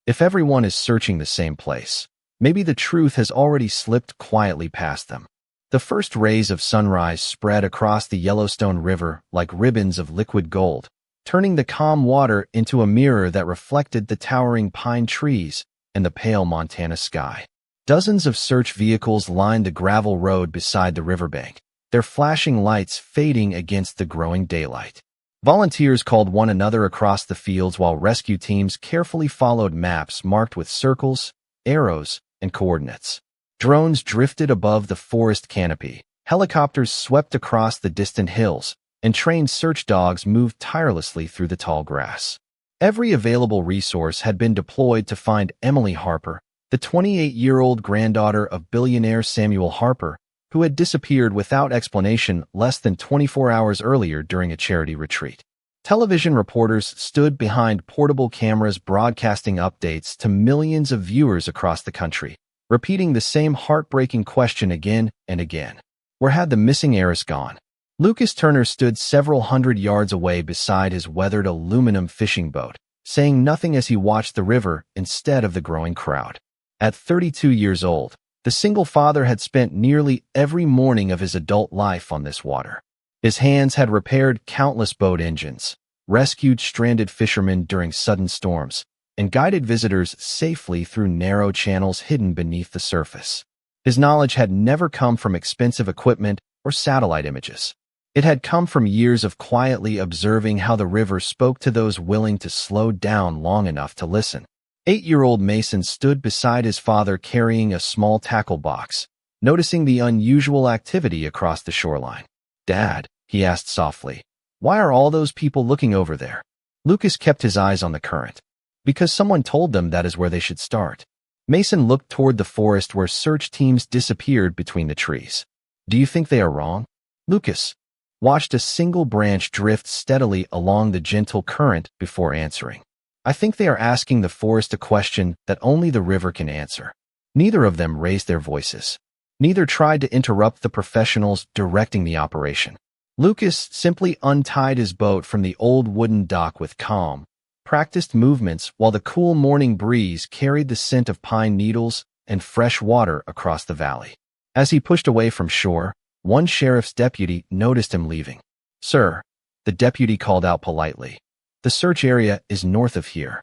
If everyone is searching the same place, maybe the truth has already slipped quietly past them. The first rays of sunrise spread across the Yellowstone River like ribbons of liquid gold, turning the calm water into a mirror that reflected the towering pine trees and the pale Montana sky. Dozens of search vehicles lined the gravel road beside the riverbank, their flashing lights fading against the growing daylight. Volunteers called one another across the fields while rescue teams carefully followed maps marked with circles, arrows, and coordinates. Drones drifted above the forest canopy, helicopters swept across the distant hills, and trained search dogs moved tirelessly through the tall grass. Every available resource had been deployed to find Emily Harper, the 28-year-old granddaughter of billionaire Samuel Harper, who had disappeared without explanation less than 24 hours earlier during a charity retreat. Television reporters stood behind portable cameras broadcasting updates to millions of viewers across the country, repeating the same heartbreaking question again and again. Where had the missing heiress gone? Lucas Turner stood several hundred yards away beside his weathered aluminum fishing boat, saying nothing as he watched the river instead of the growing crowd. At 32 years old, the single father had spent nearly every morning of his adult life on this water. His hands had repaired countless boat engines, rescued stranded fishermen during sudden storms, and guided visitors safely through narrow channels hidden beneath the surface. His knowledge had never come from expensive equipment or satellite images. It had come from years of quietly observing how the river spoke to those willing to slow down long enough to listen. 8-year-old Mason stood beside his father carrying a small tackle box, noticing the unusual activity across the shoreline. "Dad," he asked softly, "why are all those people looking over there?" Lucas kept his eyes on the current. "Because someone told them that is where they should start." Mason looked toward the forest where search teams disappeared between the trees. "Do you think they are wrong?" Lucas watched a single branch drift steadily along the gentle current before answering. "I think they are asking the forest a question that only the river can answer." Neither of them raised their voices. Neither tried to interrupt the professionals directing the operation. Lucas simply untied his boat from the old wooden dock with calm, practiced movements while the cool morning breeze carried the scent of pine needles and fresh water across the valley. As he pushed away from shore, one sheriff's deputy noticed him leaving. "Sir," the deputy called out politely, "the search area is north of here."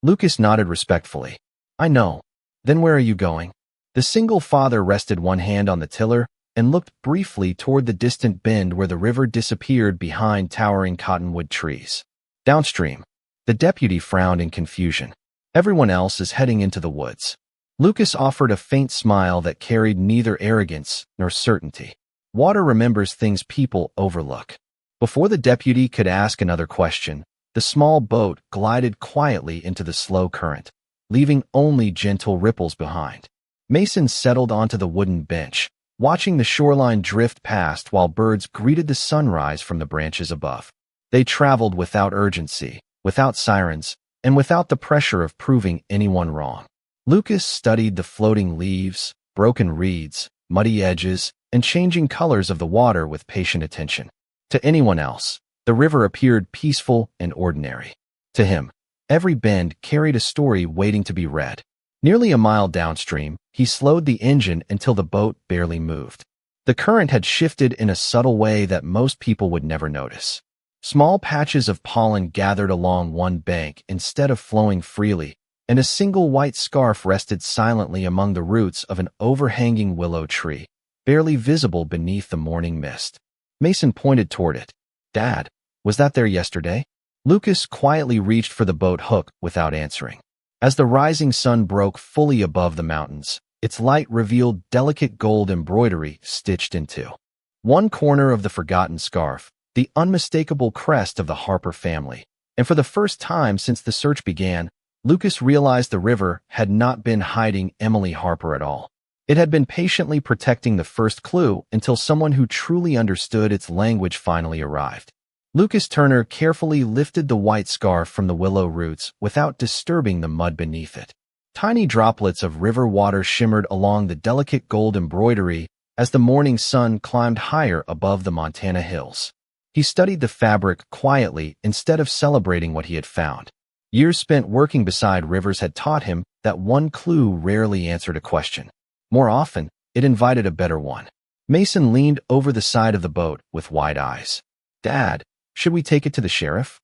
Lucas nodded respectfully. "I know. Then where are you going?" The single father rested one hand on the tiller and looked briefly toward the distant bend where the river disappeared behind towering cottonwood trees. "Downstream." The deputy frowned in confusion. "Everyone else is heading into the woods." Lucas offered a faint smile that carried neither arrogance nor certainty. Water remembers things people overlook. Before the deputy could ask another question, the small boat glided quietly into the slow current, leaving only gentle ripples behind. Mason settled onto the wooden bench, watching the shoreline drift past while birds greeted the sunrise from the branches above. They traveled without urgency, without sirens, and without the pressure of proving anyone wrong. Lucas studied the floating leaves, broken reeds, muddy edges, and changing colors of the water with patient attention. To anyone else, the river appeared peaceful and ordinary. To him, every bend carried a story waiting to be read. Nearly a mile downstream, he slowed the engine until the boat barely moved. The current had shifted in a subtle way that most people would never notice. Small patches of pollen gathered along one bank instead of flowing freely, and a single white scarf rested silently among the roots of an overhanging willow tree, barely visible beneath the morning mist. Mason pointed toward it. "Dad, was that there yesterday?" Lucas quietly reached for the boat hook without answering. As the rising sun broke fully above the mountains, its light revealed delicate gold embroidery stitched into one corner of the forgotten scarf, the unmistakable crest of the Harper family. And for the first time since the search began, Lucas realized the river had not been hiding Emily Harper at all. It had been patiently protecting the first clue until someone who truly understood its language finally arrived. Lucas Turner carefully lifted the white scarf from the willow roots without disturbing the mud beneath it. Tiny droplets of river water shimmered along the delicate gold embroidery as the morning sun climbed higher above the Montana hills. He studied the fabric quietly instead of celebrating what he had found. Years spent working beside rivers had taught him that one clue rarely answered a question. More often, it invited a better one. Mason leaned over the side of the boat with wide eyes. "Dad, should we take it to the sheriff?"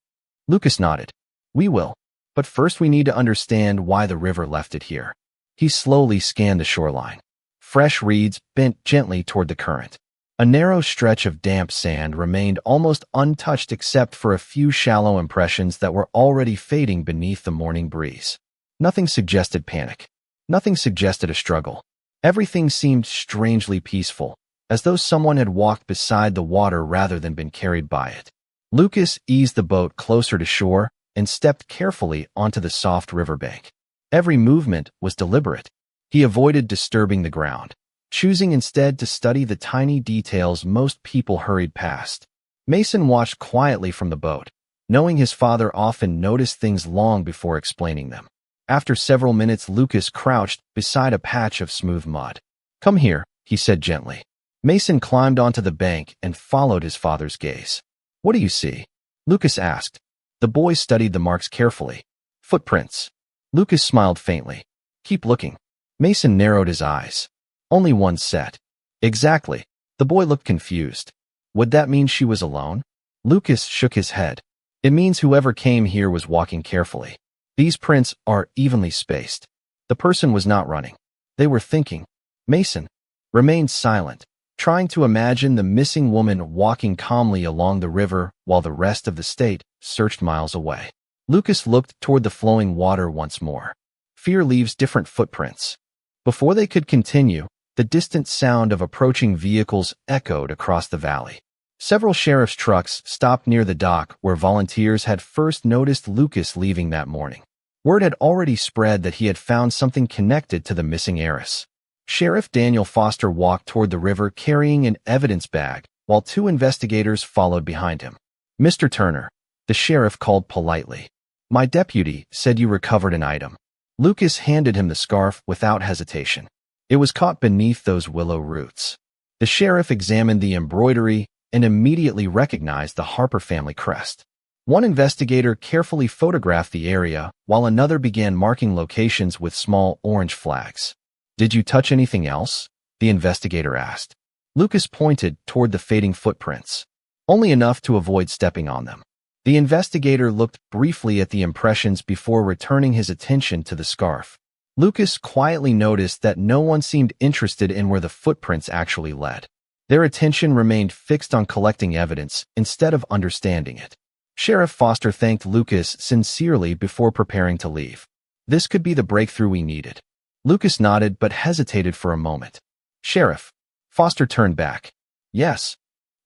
Lucas nodded. "We will. But first we need to understand why the river left it here." He slowly scanned the shoreline. Fresh reeds bent gently toward the current. A narrow stretch of damp sand remained almost untouched except for a few shallow impressions that were already fading beneath the morning breeze. Nothing suggested panic. Nothing suggested a struggle. Everything seemed strangely peaceful, as though someone had walked beside the water rather than been carried by it. Lucas eased the boat closer to shore and stepped carefully onto the soft riverbank. Every movement was deliberate. He avoided disturbing the ground, choosing instead to study the tiny details most people hurried past. Mason watched quietly from the boat, knowing his father often noticed things long before explaining them. After several minutes, Lucas crouched beside a patch of smooth mud. "Come here," he said gently. Mason climbed onto the bank and followed his father's gaze. "What do you see?" Lucas asked. The boy studied the marks carefully. "Footprints." Lucas smiled faintly. "Keep looking." Mason narrowed his eyes. "Only one set." "Exactly." The boy looked confused. "Would that mean she was alone?" Lucas shook his head. "It means whoever came here was walking carefully. These prints are evenly spaced. The person was not running. They were thinking." Mason remained silent, trying to imagine the missing woman walking calmly along the river while the rest of the state searched miles away. Lucas looked toward the flowing water once more. Fear leaves different footprints. Before they could continue, the distant sound of approaching vehicles echoed across the valley. Several sheriff's trucks stopped near the dock where volunteers had first noticed Lucas leaving that morning. Word had already spread that he had found something connected to the missing heiress. Sheriff Daniel Foster walked toward the river carrying an evidence bag, while two investigators followed behind him. "Mr. Turner," the sheriff called politely. "My deputy said you recovered an item." Lucas handed him the scarf without hesitation. It was caught beneath those willow roots. The sheriff examined the embroidery and immediately recognized the Harper family crest. One investigator carefully photographed the area, while another began marking locations with small orange flags. "Did you touch anything else?" the investigator asked. Lucas pointed toward the fading footprints. "Only enough to avoid stepping on them." The investigator looked briefly at the impressions before returning his attention to the scarf. Lucas quietly noticed that no one seemed interested in where the footprints actually led. Their attention remained fixed on collecting evidence instead of understanding it. Sheriff Foster thanked Lucas sincerely before preparing to leave. "This could be the breakthrough we needed." Lucas nodded but hesitated for a moment. "Sheriff." Foster turned back. "Yes."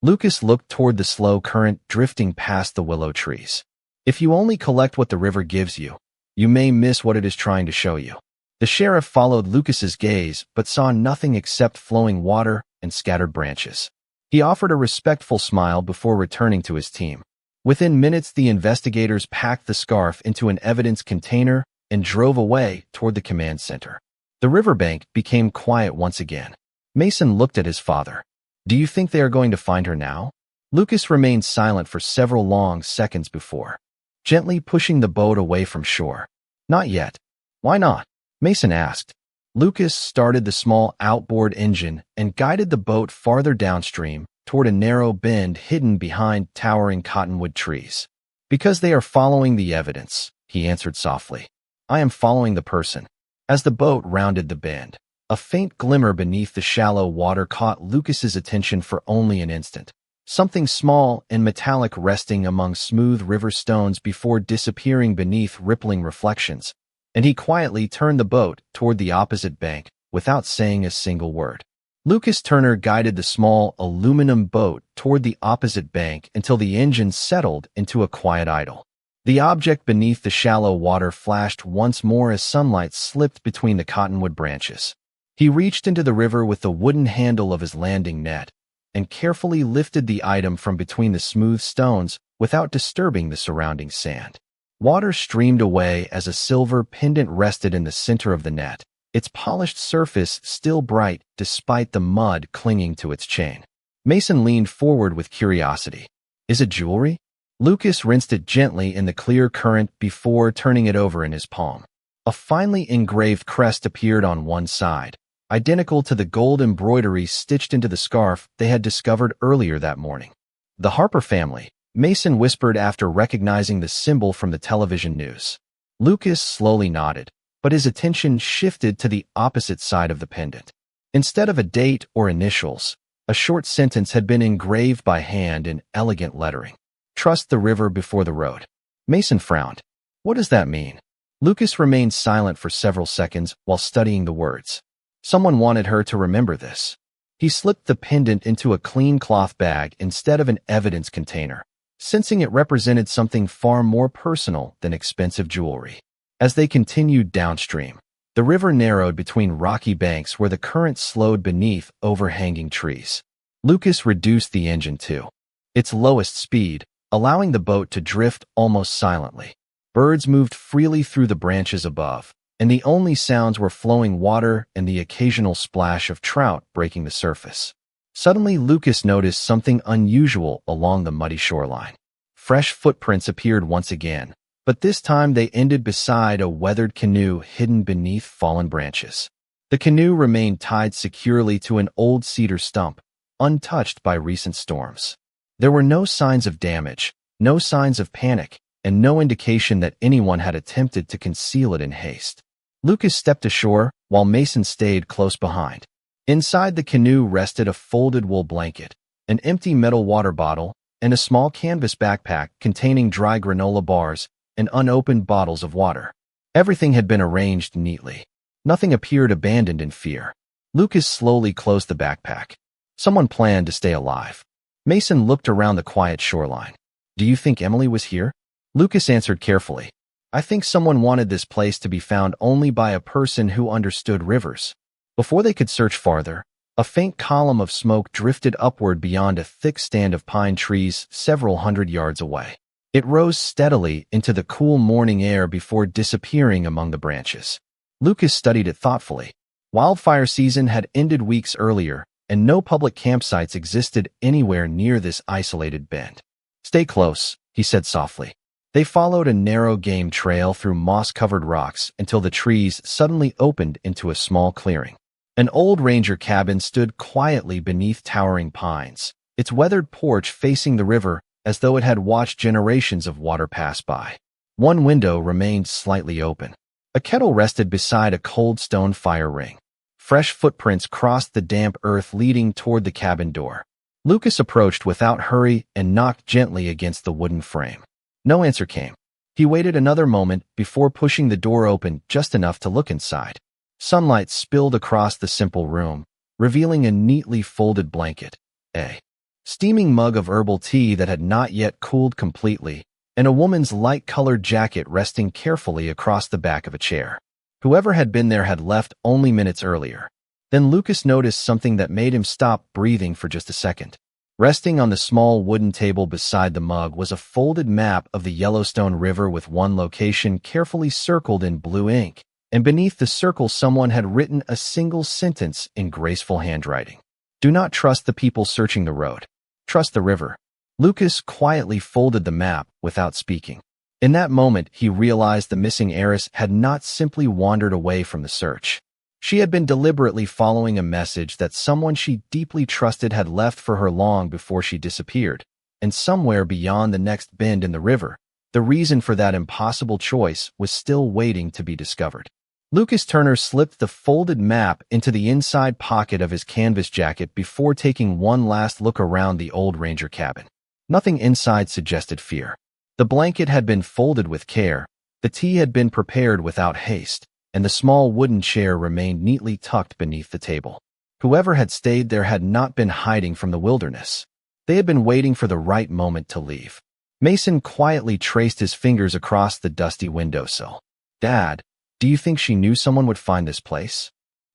Lucas looked toward the slow current drifting past the willow trees. "If you only collect what the river gives you, you may miss what it is trying to show you." The sheriff followed Lucas's gaze but saw nothing except flowing water and scattered branches. He offered a respectful smile before returning to his team. Within minutes, the investigators packed the scarf into an evidence container and drove away toward the command center. The riverbank became quiet once again. Mason looked at his father. "Do you think they are going to find her now?" Lucas remained silent for several long seconds before gently pushing the boat away from shore. "Not yet." "Why not?" Mason asked. Lucas started the small outboard engine and guided the boat farther downstream toward a narrow bend hidden behind towering cottonwood trees. "Because they are following the evidence," he answered softly. "I am following the person." As the boat rounded the bend, a faint glimmer beneath the shallow water caught Lucas's attention for only an instant. Something small and metallic resting among smooth river stones before disappearing beneath rippling reflections, and he quietly turned the boat toward the opposite bank without saying a single word. Lucas Turner guided the small aluminum boat toward the opposite bank until the engine settled into a quiet idle. The object beneath the shallow water flashed once more as sunlight slipped between the cottonwood branches. He reached into the river with the wooden handle of his landing net and carefully lifted the item from between the smooth stones without disturbing the surrounding sand. Water streamed away as a silver pendant rested in the center of the net, its polished surface still bright despite the mud clinging to its chain. Mason leaned forward with curiosity. "Is it jewelry?" Lucas rinsed it gently in the clear current before turning it over in his palm. A finely engraved crest appeared on one side, identical to the gold embroidery stitched into the scarf they had discovered earlier that morning. The Harper family, Mason whispered after recognizing the symbol from the television news. Lucas slowly nodded, but his attention shifted to the opposite side of the pendant. Instead of a date or initials, a short sentence had been engraved by hand in elegant lettering. Trust the river before the road. Mason frowned. What does that mean? Lucas remained silent for several seconds while studying the words. Someone wanted her to remember this. He slipped the pendant into a clean cloth bag instead of an evidence container, sensing it represented something far more personal than expensive jewelry. As they continued downstream, the river narrowed between rocky banks where the current slowed beneath overhanging trees. Lucas reduced the engine to its lowest speed, allowing the boat to drift almost silently. Birds moved freely through the branches above, and the only sounds were flowing water and the occasional splash of trout breaking the surface. Suddenly, Lucas noticed something unusual along the muddy shoreline. Fresh footprints appeared once again, but this time they ended beside a weathered canoe hidden beneath fallen branches. The canoe remained tied securely to an old cedar stump, untouched by recent storms. There were no signs of damage, no signs of panic, and no indication that anyone had attempted to conceal it in haste. Lucas stepped ashore, while Mason stayed close behind. Inside the canoe rested a folded wool blanket, an empty metal water bottle, and a small canvas backpack containing dry granola bars and unopened bottles of water. Everything had been arranged neatly. Nothing appeared abandoned in fear. Lucas slowly closed the backpack. Someone planned to stay alive. Mason looked around the quiet shoreline. Do you think Emily was here? Lucas answered carefully. I think someone wanted this place to be found only by a person who understood rivers. Before they could search farther, a faint column of smoke drifted upward beyond a thick stand of pine trees several hundred yards away. It rose steadily into the cool morning air before disappearing among the branches. Lucas studied it thoughtfully. Wildfire season had ended weeks earlier, and no public campsites existed anywhere near this isolated bend. Stay close, he said softly. They followed a narrow game trail through moss-covered rocks until the trees suddenly opened into a small clearing. An old ranger cabin stood quietly beneath towering pines, its weathered porch facing the river as though it had watched generations of water pass by. One window remained slightly open. A kettle rested beside a cold stone fire ring. Fresh footprints crossed the damp earth leading toward the cabin door. Lucas approached without hurry and knocked gently against the wooden frame. No answer came. He waited another moment before pushing the door open just enough to look inside. Sunlight spilled across the simple room, revealing a neatly folded blanket, a steaming mug of herbal tea that had not yet cooled completely, and a woman's light-colored jacket resting carefully across the back of a chair. Whoever had been there had left only minutes earlier. Then Lucas noticed something that made him stop breathing for just a second. Resting on the small wooden table beside the mug was a folded map of the Yellowstone River with one location carefully circled in blue ink, and beneath the circle someone had written a single sentence in graceful handwriting. Do not trust the people searching the road. Trust the river. Lucas quietly folded the map without speaking. In that moment, he realized the missing heiress had not simply wandered away from the search. She had been deliberately following a message that someone she deeply trusted had left for her long before she disappeared, and somewhere beyond the next bend in the river, the reason for that impossible choice was still waiting to be discovered. Lucas Turner slipped the folded map into the inside pocket of his canvas jacket before taking one last look around the old ranger cabin. Nothing inside suggested fear. The blanket had been folded with care, the tea had been prepared without haste, and the small wooden chair remained neatly tucked beneath the table. Whoever had stayed there had not been hiding from the wilderness. They had been waiting for the right moment to leave. Mason quietly traced his fingers across the dusty windowsill. Dad, do you think she knew someone would find this place?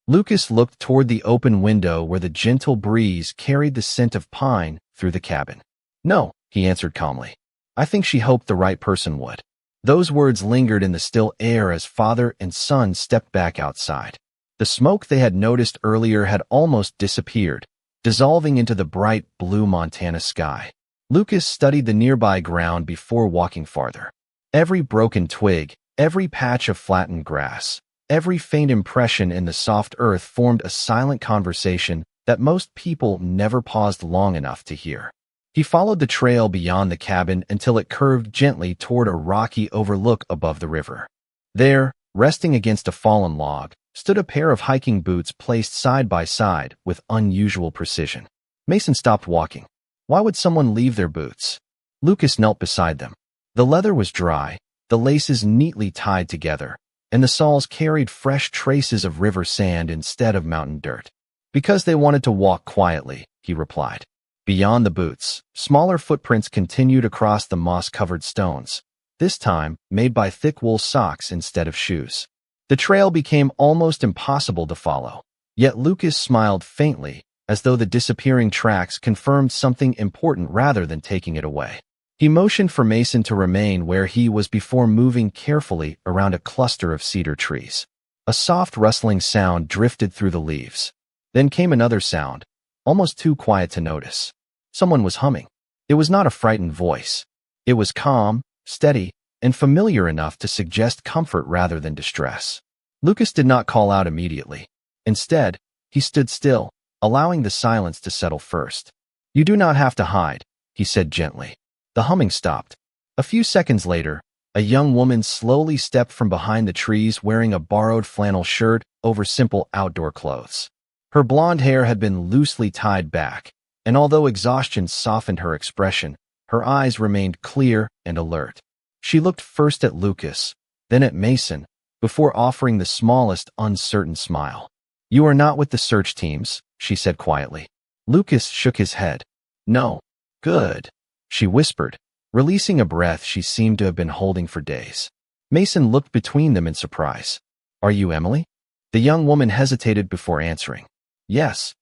Lucas looked toward the open window where the gentle breeze carried the scent of pine through the cabin. No, he answered calmly. I think she hoped the right person would. Those words lingered in the still air as father and son stepped back outside. The smoke they had noticed earlier had almost disappeared, dissolving into the bright blue Montana sky. Lucas studied the nearby ground before walking farther. Every broken twig, every patch of flattened grass, every faint impression in the soft earth formed a silent conversation that most people never paused long enough to hear. He followed the trail beyond the cabin until it curved gently toward a rocky overlook above the river. There, resting against a fallen log, stood a pair of hiking boots placed side by side with unusual precision. Mason stopped walking. Why would someone leave their boots? Lucas knelt beside them. The leather was dry, the laces neatly tied together, and the soles carried fresh traces of river sand instead of mountain dirt. Because they wanted to walk quietly, he replied. Beyond the boots, smaller footprints continued across the moss-covered stones, this time made by thick wool socks instead of shoes. The trail became almost impossible to follow, yet Lucas smiled faintly, as though the disappearing tracks confirmed something important rather than taking it away. He motioned for Mason to remain where he was before moving carefully around a cluster of cedar trees. A soft rustling sound drifted through the leaves. Then came another sound, almost too quiet to notice. Someone was humming. It was not a frightened voice. It was calm, steady, and familiar enough to suggest comfort rather than distress. Lucas did not call out immediately. Instead, he stood still, allowing the silence to settle first. You do not have to hide, he said gently. The humming stopped. A few seconds later, a young woman slowly stepped from behind the trees wearing a borrowed flannel shirt over simple outdoor clothes. Her blonde hair had been loosely tied back, and although exhaustion softened her expression, her eyes remained clear and alert. She looked first at Lucas, then at Mason, before offering the smallest, uncertain smile. You are not with the search teams, she said quietly. Lucas shook his head. No. Good, she whispered, releasing a breath she seemed to have been holding for days. Mason looked between them in surprise. Are you Emily? The young woman hesitated before answering. Yes.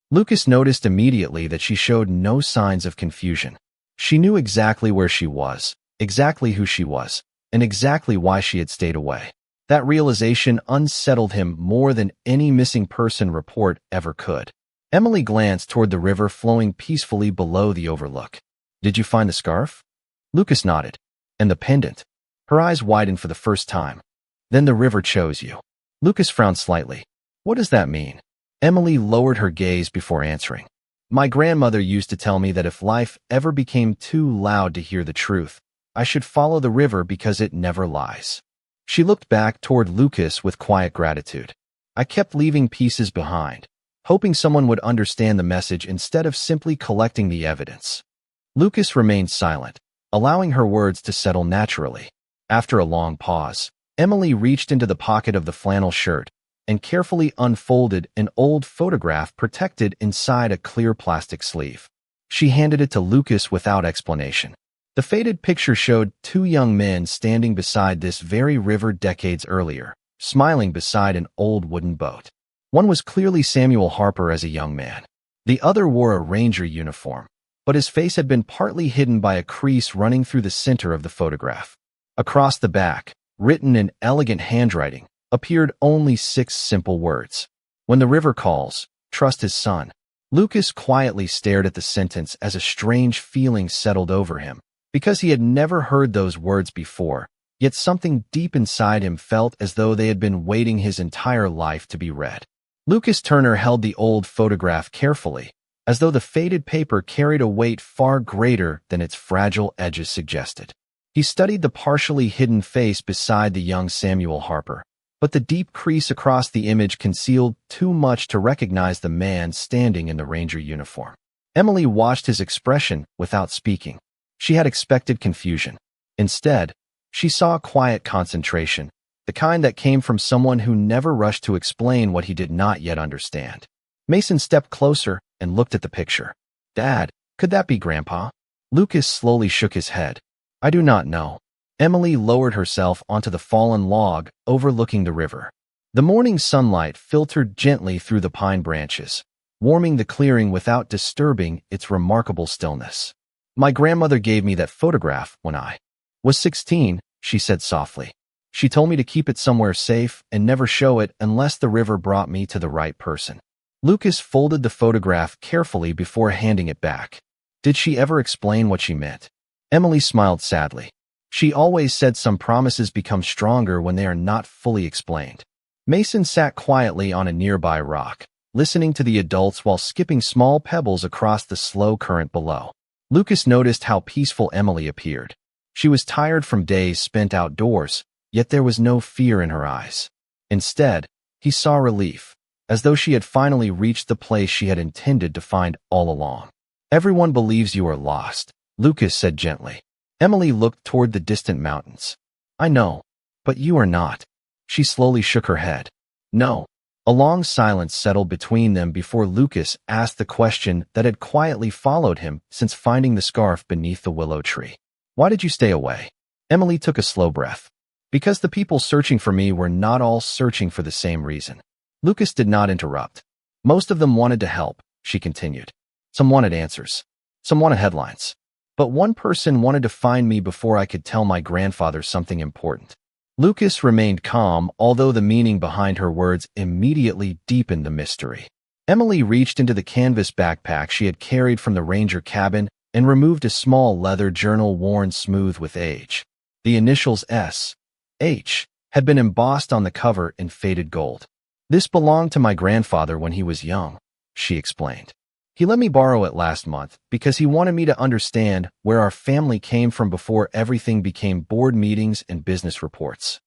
Lucas noticed immediately that she showed no signs of confusion. She knew exactly where she was, exactly who she was, and exactly why she had stayed away. That realization unsettled him more than any missing person report ever could. Emily glanced toward the river flowing peacefully below the overlook. Did you find the scarf? Lucas nodded. And the pendant? Her eyes widened for the first time. Then the river chose you. Lucas frowned slightly. What does that mean? Emily lowered her gaze before answering. My grandmother used to tell me that if life ever became too loud to hear the truth, I should follow the river because it never lies. She looked back toward Lucas with quiet gratitude. I kept leaving pieces behind, hoping someone would understand the message instead of simply collecting the evidence. Lucas remained silent, allowing her words to settle naturally. After a long pause, Emily reached into the pocket of the flannel shirt and carefully unfolded an old photograph protected inside a clear plastic sleeve. She handed it to Lucas without explanation. The faded picture showed two young men standing beside this very river decades earlier, smiling beside an old wooden boat. One was clearly Samuel Harper as a young man. The other wore a ranger uniform, but his face had been partly hidden by a crease running through the center of the photograph. Across the back, written in elegant handwriting, appeared only 6 simple words. When the river calls, trust his son. Lucas quietly stared at the sentence as a strange feeling settled over him, because he had never heard those words before, yet something deep inside him felt as though they had been waiting his entire life to be read. Lucas Turner held the old photograph carefully, as though the faded paper carried a weight far greater than its fragile edges suggested. He studied the partially hidden face beside the young Samuel Harper, but the deep crease across the image concealed too much to recognize the man standing in the ranger uniform. Emily watched his expression without speaking. She had expected confusion. Instead, she saw quiet concentration, the kind that came from someone who never rushed to explain what he did not yet understand. Mason stepped closer and looked at the picture. Dad, could that be Grandpa? Lucas slowly shook his head. I do not know. Emily lowered herself onto the fallen log overlooking the river. The morning sunlight filtered gently through the pine branches, warming the clearing without disturbing its remarkable stillness. My grandmother gave me that photograph when I was 16, she said softly. She told me to keep it somewhere safe and never show it unless the river brought me to the right person. Lucas folded the photograph carefully before handing it back. Did she ever explain what she meant? Emily smiled sadly. She always said some promises become stronger when they are not fully explained. Mason sat quietly on a nearby rock, listening to the adults while skipping small pebbles across the slow current below. Lucas noticed how peaceful Emily appeared. She was tired from days spent outdoors, yet there was no fear in her eyes. Instead, he saw relief, as though she had finally reached the place she had intended to find all along. "Everyone believes you are lost," Lucas said gently. Emily looked toward the distant mountains. "I know, but you are not." She slowly shook her head. "No." A long silence settled between them before Lucas asked the question that had quietly followed him since finding the scarf beneath the willow tree. "Why did you stay away?" Emily took a slow breath. "Because the people searching for me were not all searching for the same reason." Lucas did not interrupt. "Most of them wanted to help," she continued. "Some wanted answers. Some wanted headlines. But one person wanted to find me before I could tell my grandfather something important." Lucas remained calm, although the meaning behind her words immediately deepened the mystery. Emily reached into the canvas backpack she had carried from the ranger cabin and removed a small leather journal worn smooth with age. The initials S.H. had been embossed on the cover in faded gold. "This belonged to my grandfather when he was young," she explained. "He let me borrow it last month because he wanted me to understand where our family came from before everything became board meetings and business reports."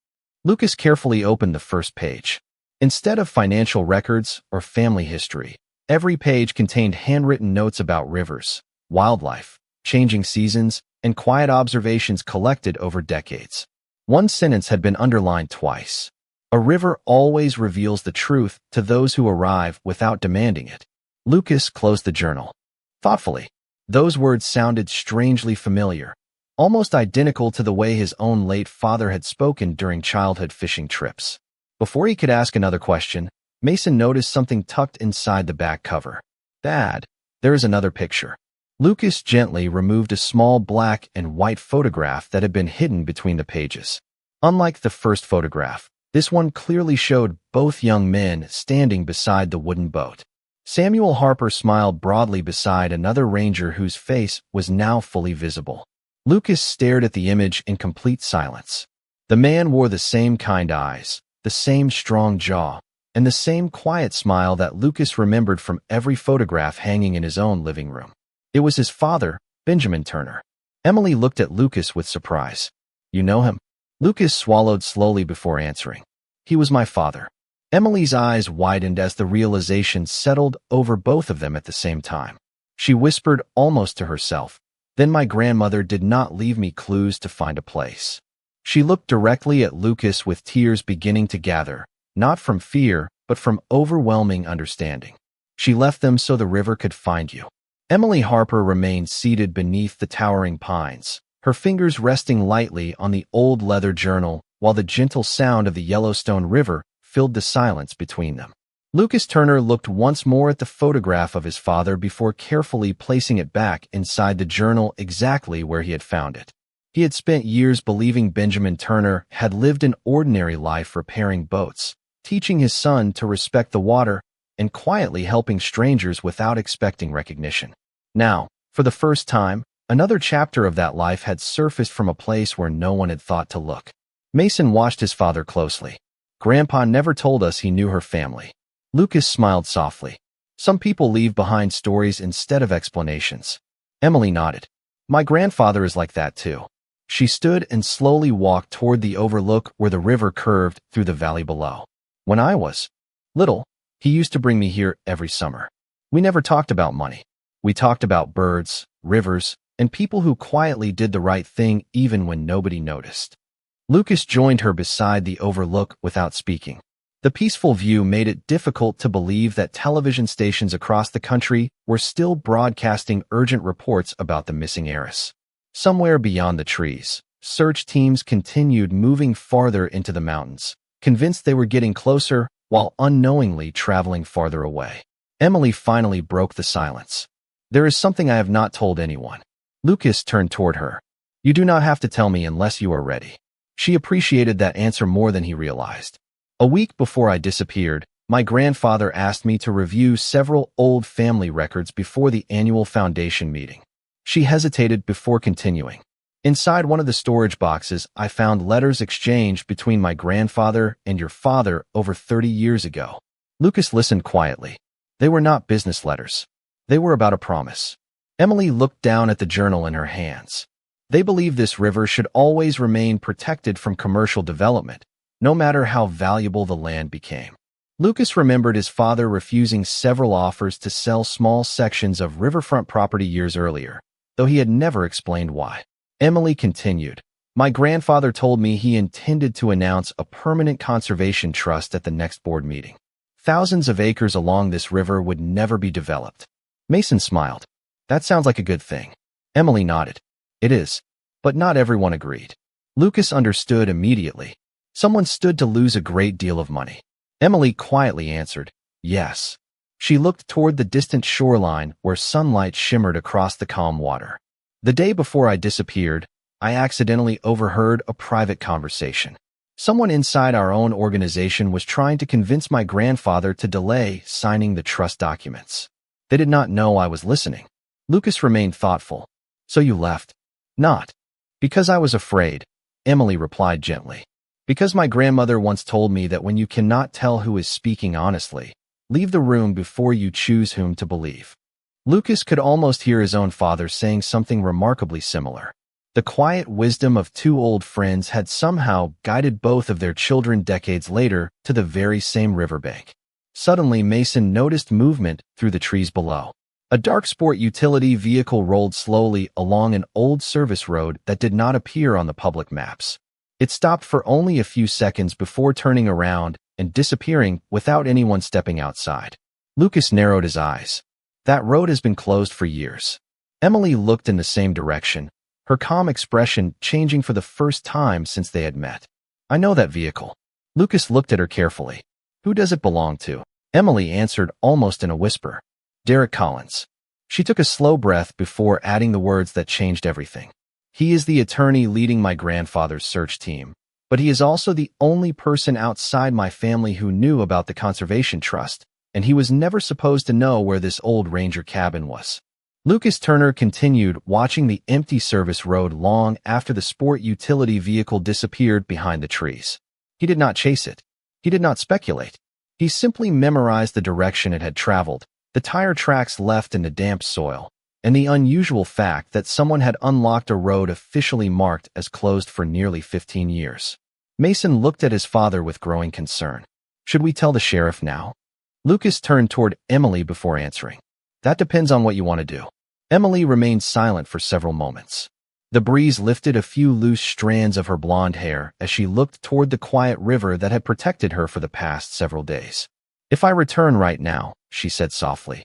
Lucas carefully opened the first page. Instead of financial records or family history, every page contained handwritten notes about rivers, wildlife, changing seasons, and quiet observations collected over decades. One sentence had been underlined twice. "A river always reveals the truth to those who arrive without demanding it." Lucas closed the journal. Thoughtfully, those words sounded strangely familiar, almost identical to the way his own late father had spoken during childhood fishing trips. Before he could ask another question, Mason noticed something tucked inside the back cover. "Dad, there is another picture." Lucas gently removed a small black and white photograph that had been hidden between the pages. Unlike the first photograph, this one clearly showed both young men standing beside the wooden boat. Samuel Harper smiled broadly beside another ranger whose face was now fully visible. Lucas stared at the image in complete silence. The man wore the same kind eyes, the same strong jaw, and the same quiet smile that Lucas remembered from every photograph hanging in his own living room. It was his father, Benjamin Turner. Emily looked at Lucas with surprise. "You know him?" Lucas swallowed slowly before answering. "He was my father." Emily's eyes widened as the realization settled over both of them at the same time. She whispered almost to herself, "Then my grandmother did not leave me clues to find a place." She looked directly at Lucas with tears beginning to gather, not from fear, but from overwhelming understanding. "She left them so the river could find you." Emily Harper remained seated beneath the towering pines, her fingers resting lightly on the old leather journal while the gentle sound of the Yellowstone River filled the silence between them. Lucas Turner looked once more at the photograph of his father before carefully placing it back inside the journal exactly where he had found it. He had spent years believing Benjamin Turner had lived an ordinary life repairing boats, teaching his son to respect the water, and quietly helping strangers without expecting recognition. Now, for the first time, another chapter of that life had surfaced from a place where no one had thought to look. Mason watched his father closely. "Grandpa never told us he knew her family." Lucas smiled softly. "Some people leave behind stories instead of explanations." Emily nodded. "My grandfather is like that too." She stood and slowly walked toward the overlook where the river curved through the valley below. "When I was little, he used to bring me here every summer. We never talked about money. We talked about birds, rivers, and people who quietly did the right thing even when nobody noticed." Lucas joined her beside the overlook without speaking. The peaceful view made it difficult to believe that television stations across the country were still broadcasting urgent reports about the missing heiress. Somewhere beyond the trees, search teams continued moving farther into the mountains, convinced they were getting closer while unknowingly traveling farther away. Emily finally broke the silence. "There is something I have not told anyone." Lucas turned toward her. "You do not have to tell me unless you are ready." She appreciated that answer more than he realized. "A week before I disappeared, my grandfather asked me to review several old family records before the annual foundation meeting. She hesitated before continuing. Inside one of the storage boxes, I found letters exchanged between my grandfather and your father over 30 years ago. Lucas listened quietly. They were not business letters. They were about a promise. Emily looked down at the journal in her hands. They believed this river should always remain protected from commercial development, no matter how valuable the land became. Lucas remembered his father refusing several offers to sell small sections of riverfront property years earlier, though he had never explained why. Emily continued, "My grandfather told me he intended to announce a permanent conservation trust at the next board meeting. Thousands of acres along this river would never be developed." Mason smiled. "That sounds like a good thing." Emily nodded. "It is." But not everyone agreed. Lucas understood immediately. Someone stood to lose a great deal of money. Emily quietly answered, "Yes." She looked toward the distant shoreline where sunlight shimmered across the calm water. "The day before I disappeared, I accidentally overheard a private conversation. Someone inside our own organization was trying to convince my grandfather to delay signing the trust documents. They did not know I was listening." Lucas remained thoughtful. "So you left?" "Not because I was afraid," Emily replied gently. "Because my grandmother once told me that when you cannot tell who is speaking honestly, leave the room before you choose whom to believe." Lucas could almost hear his own father saying something remarkably similar. The quiet wisdom of two old friends had somehow guided both of their children decades later to the very same riverbank. Suddenly, Mason noticed movement through the trees below. A dark sport utility vehicle rolled slowly along an old service road that did not appear on the public maps. It stopped for only a few seconds before turning around and disappearing without anyone stepping outside. Lucas narrowed his eyes. "That road has been closed for years." Emily looked in the same direction, her calm expression changing for the first time since they had met. "I know that vehicle." Lucas looked at her carefully. "Who does it belong to?" Emily answered almost in a whisper. "Derek Collins." She took a slow breath before adding the words that changed everything. "He is the attorney leading my grandfather's search team, but he is also the only person outside my family who knew about the Conservation Trust, and he was never supposed to know where this old ranger cabin was." Lucas Turner continued watching the empty service road long after the sport utility vehicle disappeared behind the trees. He did not chase it. He did not speculate. He simply memorized the direction it had traveled, the tire tracks left in the damp soil, and the unusual fact that someone had unlocked a road officially marked as closed for nearly 15 years. Mason looked at his father with growing concern. "Should we tell the sheriff now?" Lucas turned toward Emily before answering. "That depends on what you want to do." Emily remained silent for several moments. The breeze lifted a few loose strands of her blonde hair as she looked toward the quiet river that had protected her for the past several days. "If I return right now," she said softly,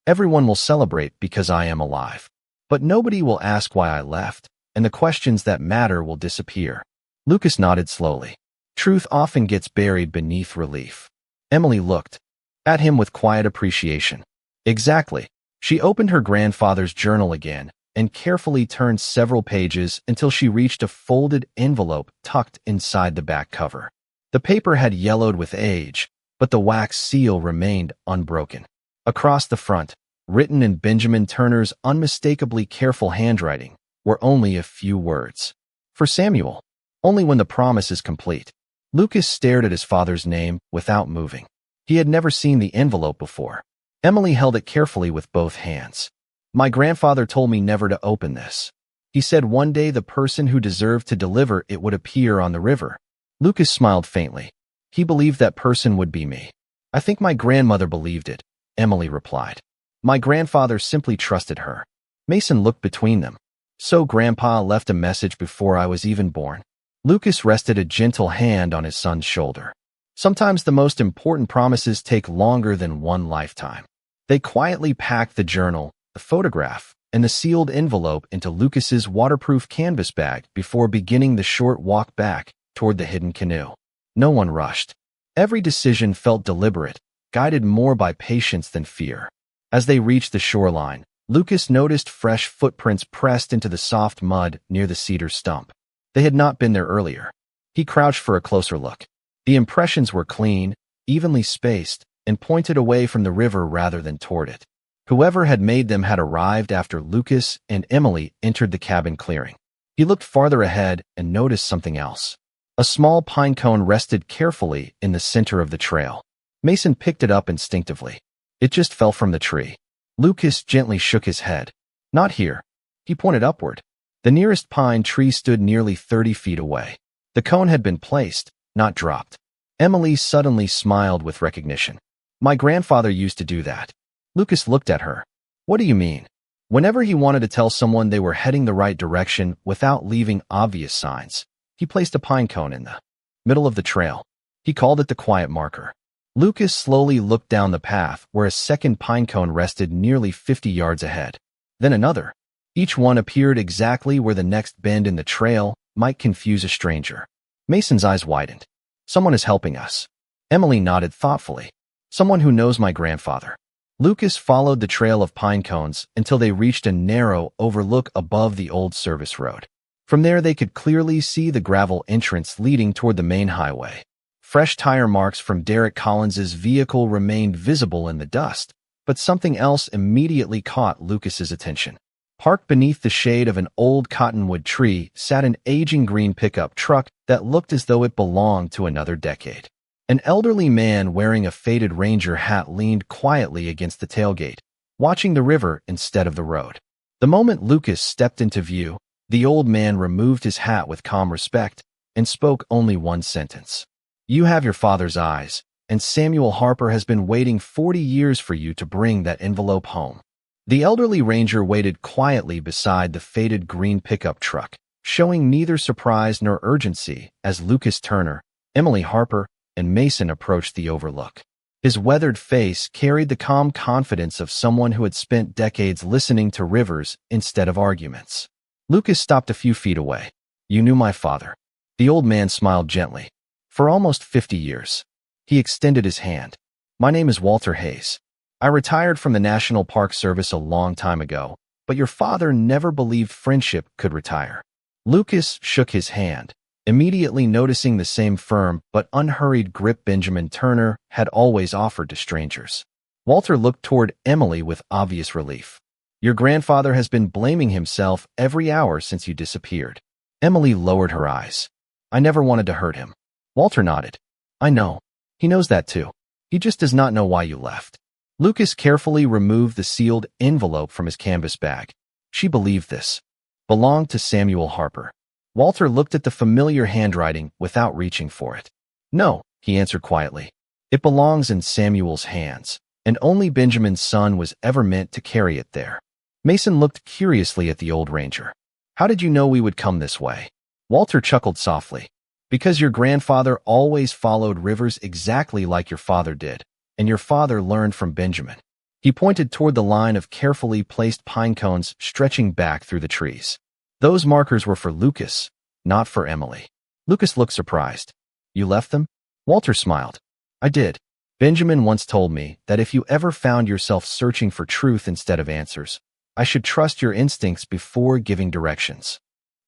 "everyone will celebrate because I am alive. But nobody will ask why I left, and the questions that matter will disappear." Lucas nodded slowly. Truth often gets buried beneath relief. Emily looked at him with quiet appreciation. "Exactly." She opened her grandfather's journal again and carefully turned several pages until she reached a folded envelope tucked inside the back cover. The paper had yellowed with age, but the wax seal remained unbroken. Across the front, written in Benjamin Turner's unmistakably careful handwriting, were only a few words. "For Samuel. Only when the promise is complete." Lucas stared at his father's name without moving. He had never seen the envelope before. Emily held it carefully with both hands. "My grandfather told me never to open this. He said one day the person who deserved to deliver it would appear on the river." Lucas smiled faintly. "He believed that person would be me." "I think my grandmother believed it," Emily replied. "My grandfather simply trusted her." Mason looked between them. "So Grandpa left a message before I was even born?" Lucas rested a gentle hand on his son's shoulder. "Sometimes the most important promises take longer than one lifetime." They quietly packed the journal, the photograph, and the sealed envelope into Lucas's waterproof canvas bag before beginning the short walk back toward the hidden canoe. No one rushed. Every decision felt deliberate, guided more by patience than fear. As they reached the shoreline, Lucas noticed fresh footprints pressed into the soft mud near the cedar stump. They had not been there earlier. He crouched for a closer look. The impressions were clean, evenly spaced, and pointed away from the river rather than toward it. Whoever had made them had arrived after Lucas and Emily entered the cabin clearing. He looked farther ahead and noticed something else. A small pine cone rested carefully in the center of the trail. Mason picked it up instinctively. It just fell from the tree. Lucas gently shook his head. Not here. He pointed upward. The nearest pine tree stood nearly 30 feet away. The cone had been placed, not dropped. Emily suddenly smiled with recognition. My grandfather used to do that. Lucas looked at her. What do you mean? Whenever he wanted to tell someone they were heading the right direction without leaving obvious signs, he placed a pine cone in the middle of the trail. He called it the quiet marker. Lucas slowly looked down the path where a second pine cone rested nearly 50 yards ahead. Then another. Each one appeared exactly where the next bend in the trail might confuse a stranger. Mason's eyes widened. Someone is helping us. Emily nodded thoughtfully. Someone who knows my grandfather. Lucas followed the trail of pine cones until they reached a narrow overlook above the old service road. From there they could clearly see the gravel entrance leading toward the main highway. Fresh tire marks from Derek Collins's vehicle remained visible in the dust, but something else immediately caught Lucas's attention. Parked beneath the shade of an old cottonwood tree sat an aging green pickup truck that looked as though it belonged to another decade. An elderly man wearing a faded Ranger hat leaned quietly against the tailgate, watching the river instead of the road. The moment Lucas stepped into view, the old man removed his hat with calm respect and spoke only one sentence. You have your father's eyes, and Samuel Harper has been waiting 40 years for you to bring that envelope home. The elderly ranger waited quietly beside the faded green pickup truck, showing neither surprise nor urgency as Lucas Turner, Emily Harper, and Mason approached the overlook. His weathered face carried the calm confidence of someone who had spent decades listening to rivers instead of arguments. Lucas stopped a few feet away. You knew my father. The old man smiled gently. For almost 50 years. He extended his hand. My name is Walter Hayes. I retired from the National Park Service a long time ago, but your father never believed friendship could retire. Lucas shook his hand, immediately noticing the same firm but unhurried grip Benjamin Turner had always offered to strangers. Walter looked toward Emily with obvious relief. Your grandfather has been blaming himself every hour since you disappeared. Emily lowered her eyes. I never wanted to hurt him. Walter nodded. I know. He knows that too. He just does not know why you left. Lucas carefully removed the sealed envelope from his canvas bag. She believed this. Belonged to Samuel Harper. Walter looked at the familiar handwriting without reaching for it. No, he answered quietly. It belongs in Samuel's hands, and only Benjamin's son was ever meant to carry it there. Mason looked curiously at the old ranger. How did you know we would come this way? Walter chuckled softly. Because your grandfather always followed rivers exactly like your father did, and your father learned from Benjamin. He pointed toward the line of carefully placed pine cones stretching back through the trees. Those markers were for Lucas, not for Emily. Lucas looked surprised. You left them? Walter smiled. I did. Benjamin once told me that if you ever found yourself searching for truth instead of answers, I should trust your instincts before giving directions.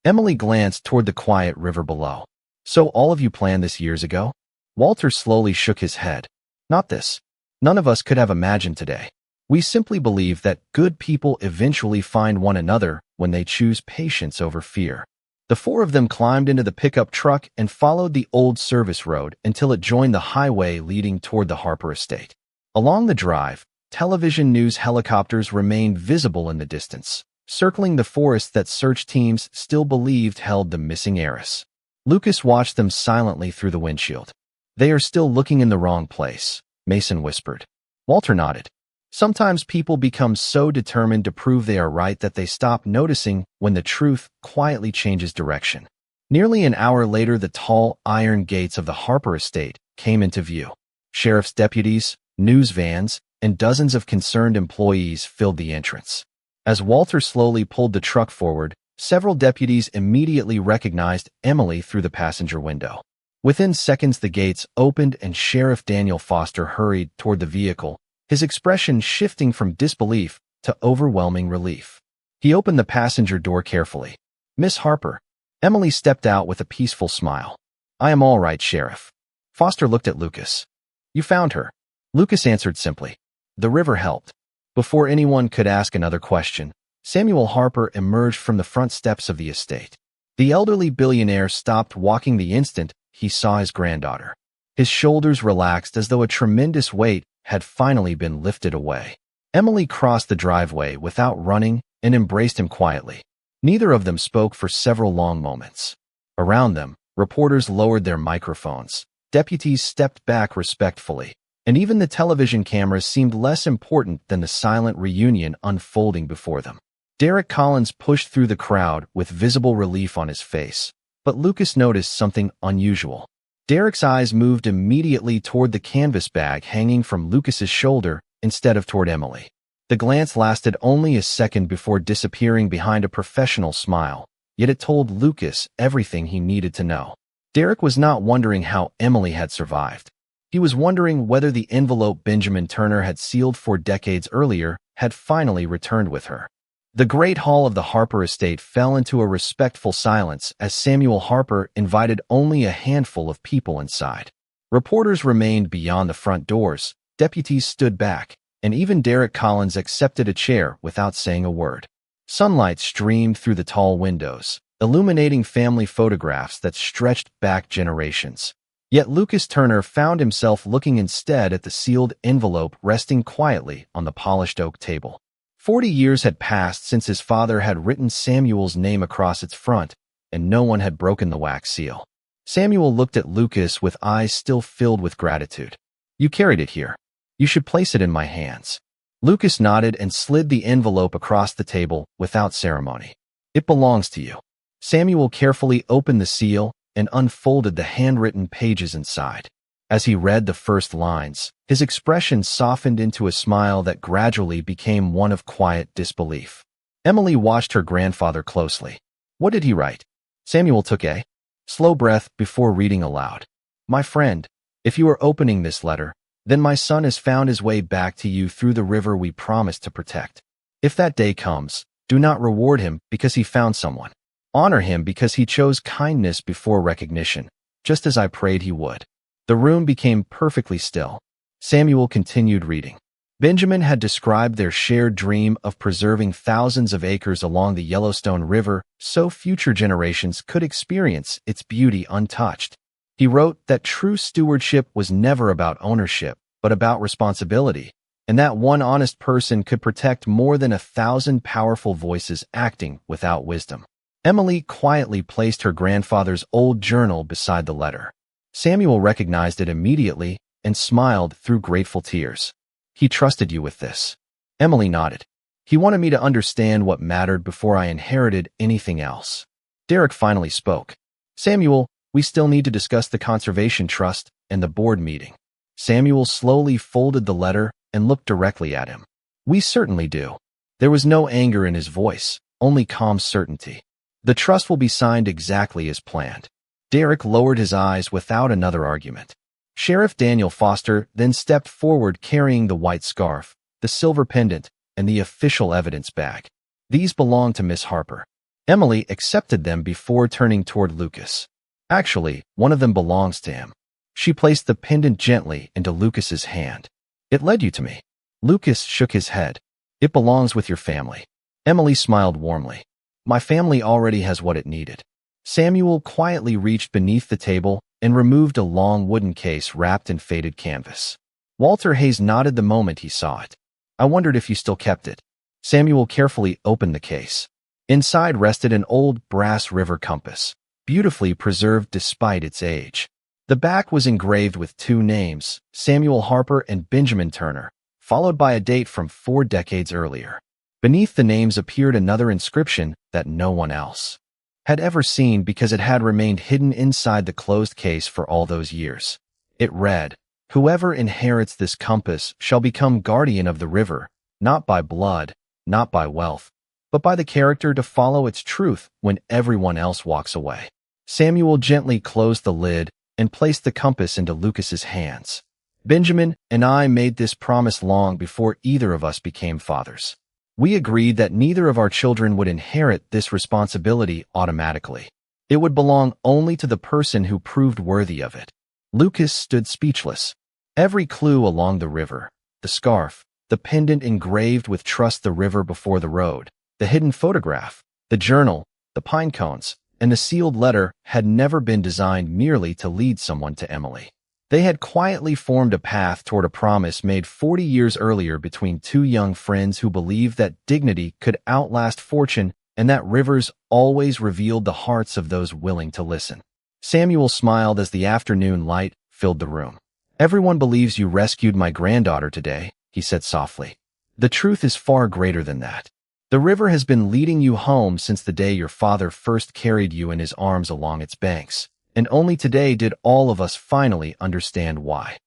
Emily glanced toward the quiet river below. So all of you planned this years ago? Walter slowly shook his head. Not this. None of us could have imagined today. We simply believe that good people eventually find one another when they choose patience over fear. The four of them climbed into the pickup truck and followed the old service road until it joined the highway leading toward the Harper estate. Along the drive, television news helicopters remained visible in the distance, circling the forest that search teams still believed held the missing heiress. Lucas watched them silently through the windshield. They are still looking in the wrong place, Mason whispered. Walter nodded. Sometimes people become so determined to prove they are right that they stop noticing when the truth quietly changes direction. Nearly an hour later, the tall iron gates of the Harper estate came into view. Sheriff's deputies, news vans, and dozens of concerned employees filled the entrance. As Walter slowly pulled the truck forward, several deputies immediately recognized Emily through the passenger window. Within seconds, the gates opened and Sheriff Daniel Foster hurried toward the vehicle, his expression shifting from disbelief to overwhelming relief. He opened the passenger door carefully. Miss Harper. Emily stepped out with a peaceful smile. I am all right, Sheriff. Foster looked at Lucas. You found her. Lucas answered simply. The river helped. Before anyone could ask another question, Samuel Harper emerged from the front steps of the estate. The elderly billionaire stopped walking the instant he saw his granddaughter. His shoulders relaxed as though a tremendous weight had finally been lifted away. Emily crossed the driveway without running and embraced him quietly. Neither of them spoke for several long moments. Around them, reporters lowered their microphones. Deputies stepped back respectfully, and even the television cameras seemed less important than the silent reunion unfolding before them. Derek Collins pushed through the crowd with visible relief on his face, but Lucas noticed something unusual. Derek's eyes moved immediately toward the canvas bag hanging from Lucas's shoulder instead of toward Emily. The glance lasted only a second before disappearing behind a professional smile, yet it told Lucas everything he needed to know. Derek was not wondering how Emily had survived. He was wondering whether the envelope Benjamin Turner had sealed 4 decades earlier had finally returned with her. The great hall of the Harper estate fell into a respectful silence as Samuel Harper invited only a handful of people inside. Reporters remained beyond the front doors, deputies stood back, and even Derek Collins accepted a chair without saying a word. Sunlight streamed through the tall windows, illuminating family photographs that stretched back generations. Yet Lucas Turner found himself looking instead at the sealed envelope resting quietly on the polished oak table. 40 years had passed since his father had written Samuel's name across its front, and no one had broken the wax seal. Samuel looked at Lucas with eyes still filled with gratitude. "You carried it here. You should place it in my hands." Lucas nodded and slid the envelope across the table without ceremony. "It belongs to you." Samuel carefully opened the seal and unfolded the handwritten pages inside. As he read the first lines, his expression softened into a smile that gradually became one of quiet disbelief. Emily watched her grandfather closely. "What did he write?" Samuel took a slow breath before reading aloud. "My friend, if you are opening this letter, then my son has found his way back to you through the river we promised to protect. If that day comes, do not reward him because he found someone. Honor him because he chose kindness before recognition, just as I prayed he would." The room became perfectly still. Samuel continued reading. Benjamin had described their shared dream of preserving thousands of acres along the Yellowstone River so future generations could experience its beauty untouched. He wrote that true stewardship was never about ownership, but about responsibility, and that one honest person could protect more than 1,000 powerful voices acting without wisdom. Emily quietly placed her grandfather's old journal beside the letter. Samuel recognized it immediately and smiled through grateful tears. "He trusted you with this." Emily nodded. "He wanted me to understand what mattered before I inherited anything else." Derek finally spoke. "Samuel, we still need to discuss the Conservation Trust and the board meeting." Samuel slowly folded the letter and looked directly at him. "We certainly do." There was no anger in his voice, only calm certainty. "The trust will be signed exactly as planned." Derek lowered his eyes without another argument. Sheriff Daniel Foster then stepped forward carrying the white scarf, the silver pendant, and the official evidence bag. "These belong to Miss Harper." Emily accepted them before turning toward Lucas. "Actually, one of them belongs to him." She placed the pendant gently into Lucas's hand. "It led you to me." Lucas shook his head. "It belongs with your family." Emily smiled warmly. "My family already has what it needed." Samuel quietly reached beneath the table and removed a long wooden case wrapped in faded canvas. Walter Hayes nodded the moment he saw it. "I wondered if you still kept it." Samuel carefully opened the case. Inside rested an old brass river compass, beautifully preserved despite its age. The back was engraved with 2 names, Samuel Harper and Benjamin Turner, followed by a date from 4 decades earlier. Beneath the names appeared another inscription that no one else had ever seen because it had remained hidden inside the closed case for all those years. It read, "Whoever inherits this compass shall become guardian of the river, not by blood, not by wealth, but by the character to follow its truth when everyone else walks away." Samuel gently closed the lid and placed the compass into Lucas's hands. "Benjamin and I made this promise long before either of us became fathers. We agreed that neither of our children would inherit this responsibility automatically. It would belong only to the person who proved worthy of it." Lucas stood speechless. Every clue along the river, the scarf, the pendant engraved with "Trust the river before the road," the hidden photograph, the journal, the pine cones, and the sealed letter had never been designed merely to lead someone to Emily. They had quietly formed a path toward a promise made 40 years earlier between two young friends who believed that dignity could outlast fortune and that rivers always revealed the hearts of those willing to listen. Samuel smiled as the afternoon light filled the room. "Everyone believes you rescued my granddaughter today," he said softly. "The truth is far greater than that. The river has been leading you home since the day your father first carried you in his arms along its banks, and only today did all of us finally understand why."